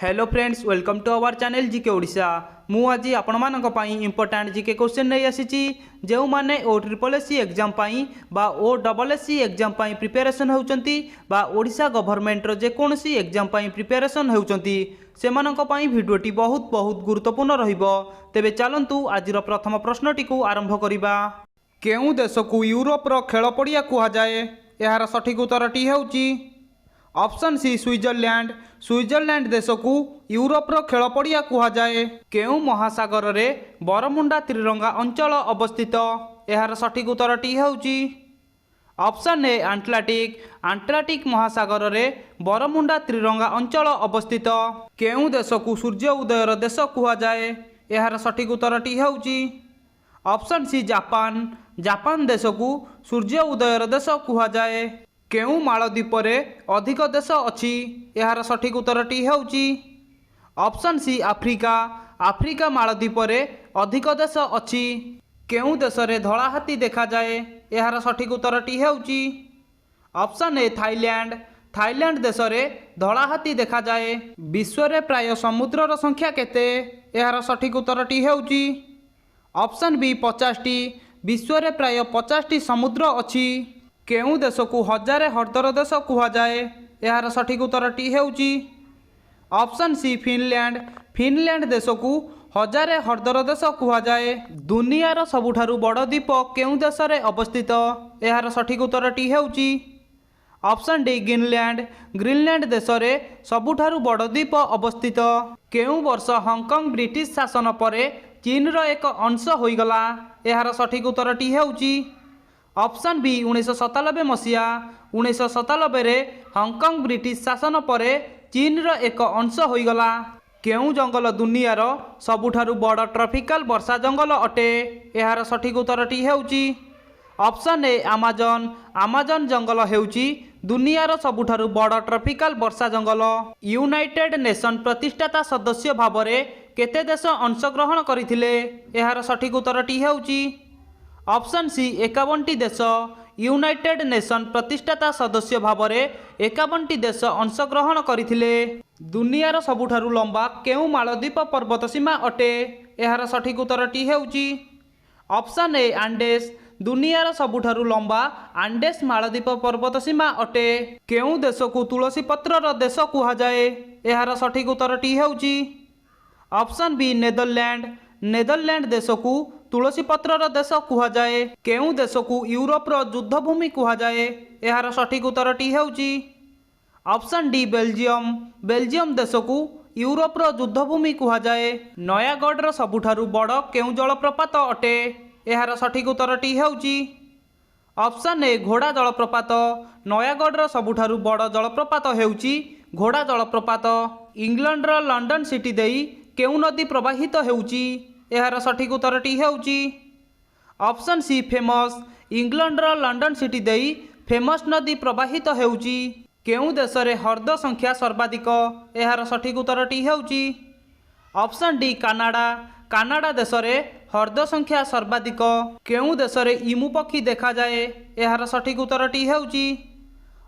Hello friends, welcome to our channel GK Odisha. मु आज आपण मानक पई इंपोर्टेंट जीके क्वेश्चन नहीं आसी जो माने ओ ट्रिपल एससी एग्जाम पई बा ओ डबल एससी एग्जाम पई प्रिपरेशन होउचंती बा ओडिशा गवर्नमेंट रो जे कोनसी एग्जाम पई प्रिपरेशन होउचंती सेमानक पई भिडियोटी बहुत बहुत गुरुत्वपूर्ण रहिबो। तेबे चलंतु आजिर प्रथम प्रश्नटी को आरंभ करिबा। केउ देश को यूरोप रो खेल पड़िया कुहा जाए? यार सठिक उत्तरटी हेउची ऑप्शन सी स्विट्जरलैंड। स्विट्जरलैंड देश को यूरोप रो खेल पड़िया कुहा जाए? केउ महासागर रे बरमुंडा त्रिरंगा अंचल अवस्थित? यार सठिक उत्तरटी हेउची ऑप्शन ए आंटलाटिक। आंटलाटिक महासागर रे बरमुंडा त्रिरंगा अंचल अवस्थित। केउ देश को सूर्य उदयर देश कुहा जाए? यार सठिक उत्तरटी हेउची ऑप्शन सी जापान। जापान देश को सूर्य उदयर देश कुहा जाए? केउ मालद्वीप रे अधिक देश अछि? यार सठिक उत्तरटी हेउची ऑप्शन सी आफ्रिका। आफ्रिका मालद्वीप रे अधिक देश अछि? केउ देश रे धला हाथी देखा जाए? यार सठिक उत्तरटी हेउची ऑप्शन ए थाईलैंड। थाईलैंड देश रे धला हाथी देखा जाए? विश्व रे प्राय समुद्र संख्या केते? यार सठिक उत्तरटी हेउची ऑप्शन बी 50टी। विश्व रे प्राय 50टी समुद्र अछि? केउ देश को हजारे हर्दर देश कुहा जाए? यार सठिक उत्तरटी हेउची ऑप्शन सी फिनलैंड। फिनलैंड देश को हजारे हर्दर देश कुहा जाए? दुनियार सबुठारु बड़ द्वीप केउ देश रे अवस्थित? यार सठिक उत्तरटी हेउची ऑप्शन डी ग्रीनलैंड। ग्रीनलैंड देश रे सबुठारु बड़ द्वीप अवस्थित? केउ वर्ष हांगकांग ब्रिटिश शासन परे चीन रो एक अंश होइगला? यार सठिक उत्तरटी हेउची ऑप्शन बी 1997 मसीहा। 1997 रे हांगकांग ब्रिटिश शासन परे चीन रो एक अंश होइगला? केउ जंगल दुनियार सबुठारु बड़ ट्रॉपिकल वर्षा जंगल अटे? यार सठिक उत्तरटी हेउची ऑप्शन ए अमेजन। अमेजन जंगल हेउची दुनियार सबुठारु बड़ ट्रॉपिकल वर्षा जंगल। यूनाइटेड नेशन प्रतिष्ठाता सदस्य भावरे केते देश अंशग्रहण करिथिले? यार सठिक उत्तरटी हेउची ऑप्शन सी 51टी देश। यूनाइटेड नेशन प्रतिष्ठाता सदस्य भावरे 51टी देश अंशग्रहण करिथिले। दुनियार सबुठारु लंबा केउ मालद्वीप पर्वत सीमा अटे? यार सठिक उत्तरटी हेउची ऑप्शन ए आंडेस। दुनियार सबुठारु लंबा आंडेस मालद्वीप पर्वत सीमा अटे? केउ देश को तुलसी पत्रर देश कुहा जाए? यार सठिक उत्तरटी हेउची ऑप्शन बी नेदरलैंड। नेदरलैंड देश को तुलसी पत्रर देश कुहा जाए? केउ देश को यूरोप रो युद्ध भूमि कुहा जाए? यार सठिक उत्तरटी हेउची ऑप्शन डी बेल्जियम। बेल्जियम देश को यूरोप रो युद्ध भूमि कुहा जाए? नयागढ़ रो सबुठारु बड़ केउ जलप्रपात अटे? यार सठिक उत्तरटी हेउची ऑप्शन ए घोड़ा जलप्रपात। नयागढ़ रो सबुठारु बड़ जलप्रपात हेउची घोड़ा जलप्रपात। इंग्लैंड रो लंडन सिटी देई केउ नदी प्रवाहित हेउची? यार सठिक उत्तरटी हेउची ऑप्शन सी फेमस। इंग्लैंड रो लंडन सिटी देई फेमस नदी प्रवाहित हेउची? केउ देश रे हर्द संख्या सर्वाधिक? यार सठिक उत्तरटी हेउची ऑप्शन डी कनाडा। कनाडा देश रे हर्द संख्या सर्वाधिक? केउ देश रे इमु पक्षी देखा जाए? यार सठिक उत्तरटी हेउची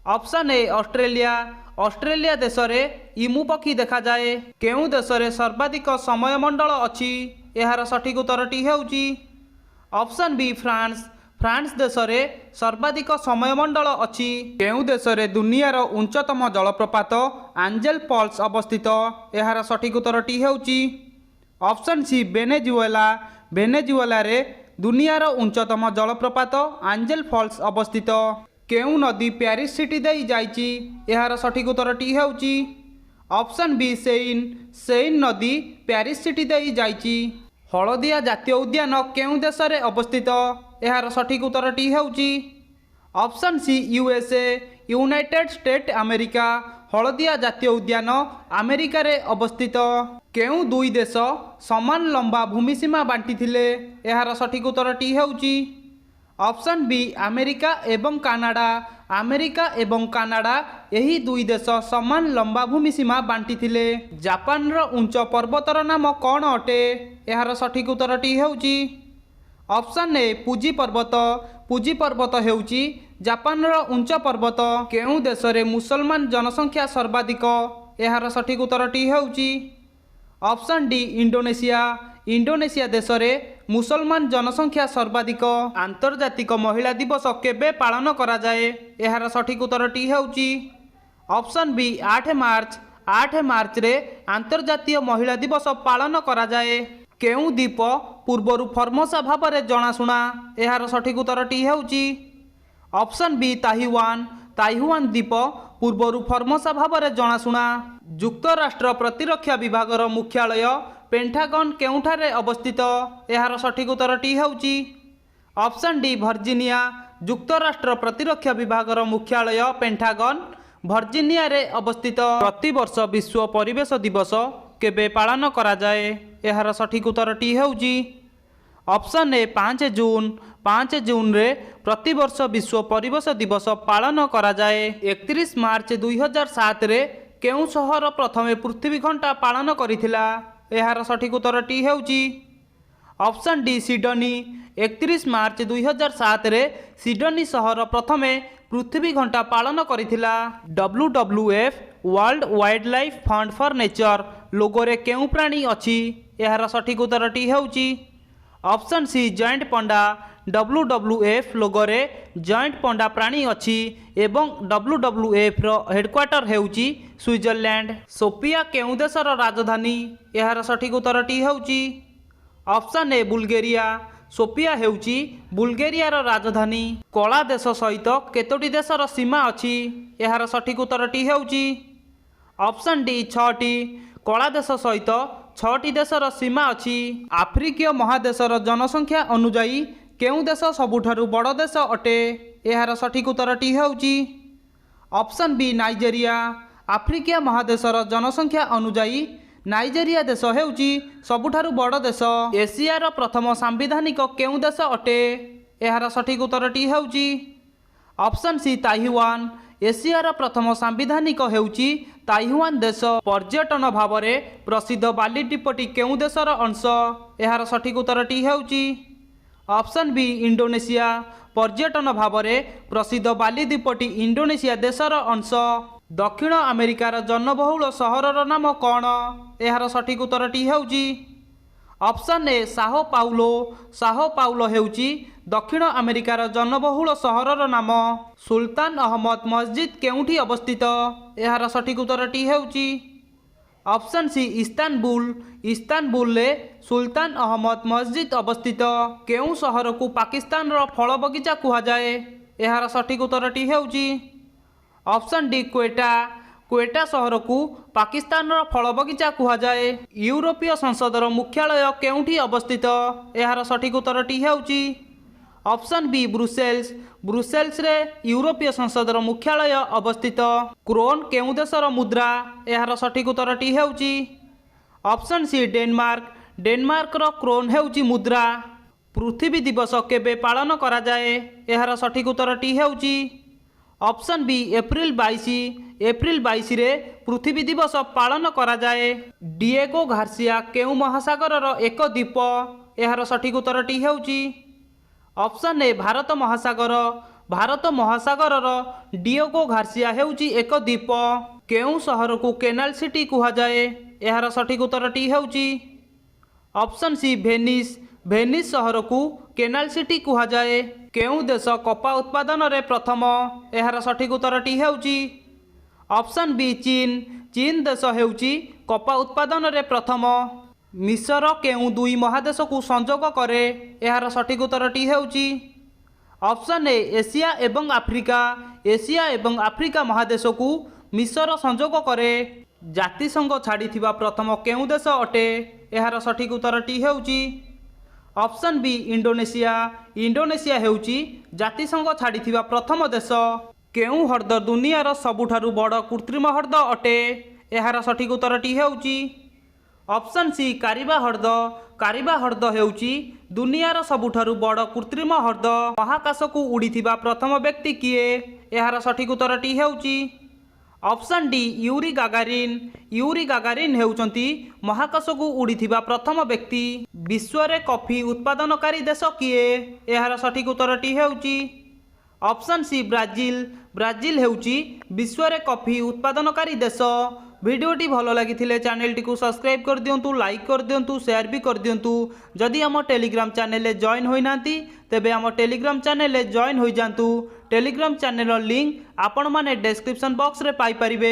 ऑप्शन ए ऑस्ट्रेलिया। ऑस्ट्रेलिया देश रे इमु पक्षी देखा जाए? केउ देश रे सर्वाधिक समय मंडल अछि? यार सठिक उत्तरटी हेउची ऑप्शन बी फ्रांस। फ्रांस देश रे सर्वाधिक समय मंडल अछि? केउ देश रे दुनियार उच्चतम जलप्रपात एंजल फॉल्स अवस्थित? यार सठिक उत्तरटी हेउची ऑप्शन सी वेनेजुएला। वेनेजुएला रे दुनियार उच्चतम जलप्रपात एंजल फॉल्स अवस्थित? केउ नदी पेरिस सिटी देई जाइची? यार सठिक उत्तरटी हेउची ऑप्शन बी सेइन। सेइन नदी पेरिस सिटी देई जाइची? हलदिया जातीय उद्यान केउ देश रे अवस्थित? यार सठिक उत्तरटी हेउची option C USA. United state America. Haldia जातीय उद्यान अमेरिका रे अवस्थित? केउ दुई देश समान लंबा भूमि सीमा बांटिथिले? यार सठिक उत्तरटी हेउची ऑप्शन बी अमेरिका एवं कनाडा। अमेरिका एवं कनाडा यही दुई देश समान लंबा भूमि सीमा बांटिथिले? जापान रो उच्च पर्वतर नाम कौन अटे? यार सठिक उत्तरटी हेउची ऑप्शन ए फुजी पर्वत। फुजी पर्वत हेउची जापान रो उच्च पर्वत। केउ देश रे मुसलमान जनसंख्या सर्वाधिक? एहार सठिक उत्तरटी हेउची ऑप्शन डी इंडोनेशिया। इंडोनेशिया देश में मुसलमान जनसंख्या सर्वाधिक। आंतर्जातिक महिला दिवस केबे पालन करा जाए? एहार सठिक उत्तरटी हेउची ऑप्शन बी 8 मार्च। 8 मार्च रे आंतर्जातीय महिला दिवस पालन करा जाए। केउं द्वीप पूर्वरु फर्मोसा भाव में जनाशुना? एहार सठिक उत्तरटी हेउची ऑप्शन बी ताइवान। ताइवान द्वीप पूर्वरु फर्मोसा भाव में जनाशुना। युक्तराष्ट्र प्रतिरक्षा विभागर मुख्यालय पेंटागन केउंठारे अवस्थित? एहार सठिक उत्तरटी हेउची ऑप्शन डी वर्जिनिया। युक्तराष्ट्र प्रतिरक्षा विभागर मुख्यालय पेंटागन वर्जिनिया रे अवस्थित। प्रतिवर्ष विश्व परिवेश दिवस केबे पालन करा जाए? एहार सठिक उत्तरटी हेउची ऑप्शन ए 5 जून। 5 जून रे प्रतिवर्ष विश्व परिवेश दिवस पालन करा जाए। 31 मार्च 2007 रे केउं सहर प्रथमे पृथ्वी घंटा पालन करिथिला? एहार सठिक उत्तरटी हेउची ऑप्शन डी सिडनी। 31 मार्च 2007 रे सिडनी सहर प्रथमे पृथ्वी घंटा पालन करिथिला। WWF world wildlife fund for nature लोगोरे केउं प्राणी अछि? एहार सठिक उत्तरटी हेउची option C giant panda. WWF लोगोरे जॉइंट पंडा प्राणी अछि एवं WWF रो हेडक्वार्टर हेउची स्विट्जरलैंड। सोफिया केउं देशर राजधानी? एहार सठिक उत्तरटी हेउची ऑप्शन ए बुल्गेरिया। सोफिया हेउची बुल्गेरिया रो राजधानी। कला देश सहित केतोटी देशर सीमा अछि? एहार सठिक उत्तरटी हेउची ऑप्शन डी 6टी। कला देश सहित 6टी देशर सीमा अछि। आफ्रिकीय महादेशर जनसंख्या अनुजाई केउं देश सबुठारु बड़ देश अटे? एहार सठिक उत्तरटी हेउची ऑप्शन बी नाइजेरिया। आफ्रिकीय महादेशर जनसंख्या अनुजाई नाइजेरिया देश हेउची सबुठारु बड़ देश। एशियार प्रथम सांविधानिक केउं देश अटे? एहार सठिक उत्तरटी हेउची ऑप्शन सी ताइवान। एशियार प्रथम सांविधानिक हेउची ताइवान देश। पर्यटन भाव में प्रसिद्ध बाली द्वीपटी केउं देशर अंश? एहार सठिक उत्तरटी हेउची ऑप्शन बी इंडोनेशिया। पर्यटन भाव में प्रसिद्ध बाली द्वीपटी इंडोनेशिया देशर अंश। दक्षिण अमेरिकार जनबहुल सहरर नाम कौन? एहार सठिक उत्तरटी हेउची option A Sao Paulo. Sao Paulo हेउची दक्षिण अमेरिकार जनबहुल सहरर नाम। सुल्तान अहमद मस्जिद केउंठी अवस्थित? एहार सठिक उत्तरटी हेउची ऑप्शन सी इस्तानबुल। इस्तानबुल ले सुल्तान अहमद मस्जिद अवस्थित। केउं सहर को पाकिस्तान रो फल बगीचा कुहा जाए? एहार सठिक उत्तरटी हेउची ऑप्शन डी क्वेटा। क्वेटा सहर को पाकिस्तान रो फल बगीचा कुहा जाए। यूरोपीय संसदर मुख्यालय केउंठी अवस्थित? एहार सठिक उत्तरटी हेउची ऑप्शन बी ब्रुसेल्स। ब्रुसेल्स रे यूरोपीय संसदर मुख्यालय अवस्थित। क्रोन केउं देशर मुद्रा? एहार सठिक उत्तरटी हेउची ऑप्शन सी डेनमार्क। डेनमार्क रो क्रोन हेउची मुद्रा। पृथ्वी दिवस केबे पालन करा जाए? एहार सठिक उत्तरटी हेउची ऑप्शन बी एप्रिल 22। एप्रिल 22 रे पृथ्वी दिवस पालन करा जाए। डिएगो गार्सिया केउं महासागर रो एक द्वीप? एहार सठिक उत्तरटी हेउची ऑप्शन ए भारत महासागर। भारत महासागर डिएगो गार्सिया हेउची एक द्वीप। केउं सहर को केनाल सिटी कुहा जाए? एहार सठिक उत्तरटी हेउची ऑप्शन सी भेनिस। भेनिस सहर को केनाल सिटी कुहा जाए। केउं देश कपा उत्पादन रे प्रथम? एहार सठिक उत्तरटी हेउची ऑप्शन बी चीन। चीन देश हेउची कपा उत्पादन रे प्रथम। मिस्र केउं दुई महादेश को संजोग करे? एहार सठिक उत्तरटी हेउची ऑप्शन ए एशिया एवं आफ्रिका। एशिया एवं आफ्रिका महादेश को मिस्र संजोग करे। जातिसंघ छाड़ी प्रथम केउं देश अटे? एहार सठिक उत्तरटी हेउची ऑप्शन बी इंडोनेशिया। इंडोनेशिया हेउची जातिसंघ छाड़ी प्रथम देश। केउं हृद दुनियार सबुठारु बड़ कृत्रिम हृद अटे? एहार सठिक उत्तरटी हेउची ऑप्शन सी कारिबा हृद। कारिबा हृद हेउची दुनियार सबुठारु बड़ कृत्रिम हृद। महाकाश को उड़ीथिबा प्रथम व्यक्ति किए? एहार सठिक उत्तरटी हेउची option D Yuri Gagarin. Yuri Gagarin हेउचंती महाकाश को उड़ीथिबा प्रथम व्यक्ति। विश्व रे कॉफी उत्पादनकारी देश किए? एहार सठिक उत्तरटी हेउची ऑप्शन सी ब्राजिल। ब्राजिल हेउची विश्व रे कॉफी उत्पादनकारी देश। भिडियोटी भल लगी चैनल को सब्सक्राइब कर दिंतु, लाइक कर दिंतु, शेयर भी कर दिंतु। जदि आम टेलीग्राम चैनल जॉइन होना तेबे आम टेलीग्राम चैनल जॉइन हो जातु। टेलीग्राम चैनल लिंक आपण माने डिस्क्रिप्शन बॉक्स रे पाई परिबे।